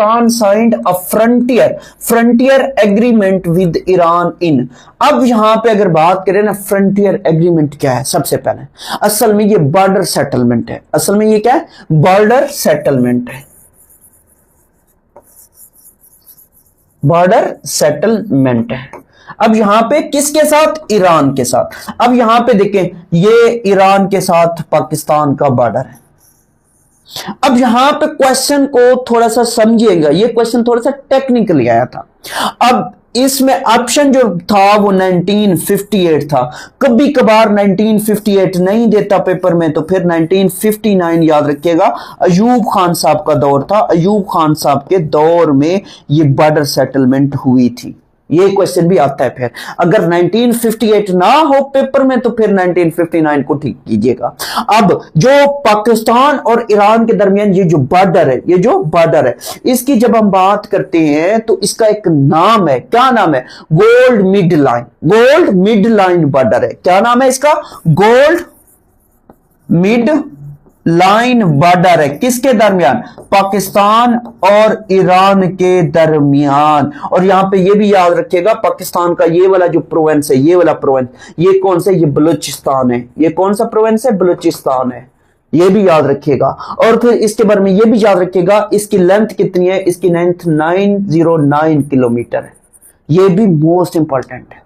Pakistan signed a frontier agreement with Iran in. अब यहां पे अगर बात करें ना, फ्रंटियर एग्रीमेंट क्या है? सबसे पहले असल में ये बॉर्डर सेटलमेंट है। असल में ये क्या है? बॉर्डर सेटलमेंट है। बॉर्डर सेटलमेंट है। अब यहां पे किसके साथ? ईरान के साथ। अब यहां पे देखें, ये ईरान के साथ पाकिस्तान का बॉर्डर है। अब यहां पे क्वेश्चन को थोड़ा सा समझिएगा, ये क्वेश्चन थोड़ा सा टेक्निकली आया था। अब इसमें ऑप्शन जो था वो 1958 था। कभी कभार 1958 नहीं देता पेपर में, तो फिर 1959 याद रखिएगा, अयूब खान साहब का दौर था। अयूब खान साहब के दौर में ये बॉर्डर सेटलमेंट हुई थी। ये क्वेश्चन भी आता है। फिर अगर 1958 ना हो पेपर में, तो फिर 1959 को ठीक कीजिएगा। अब जो पाकिस्तान और ईरान के दरमियान ये जो बॉर्डर है, ये जो बॉर्डर है, इसकी जब हम बात करते हैं तो इसका एक नाम है। क्या नाम है? Gold mid line. Gold mid line border है। क्या नाम है इसका? गोल्ड मिड लाइन बॉर्डर है। किसके दरमियान? पाकिस्तान और ईरान के दरमियान। और यहां पे ये भी याद रखिएगा, पाकिस्तान का ये वाला जो प्रोविंस है, ये वाला प्रोविंस, ये कौन सा? ये बलूचिस्तान है। ये कौन सा प्रोविंस है? बलूचिस्तान है। ये भी याद रखिएगा। और फिर इसके बारे में ये भी याद रखिएगा, इसकी लेंथ कितनी है? इसकी लेंथ 909 किलोमीटर है। ये भी मोस्ट इंपॉर्टेंट है।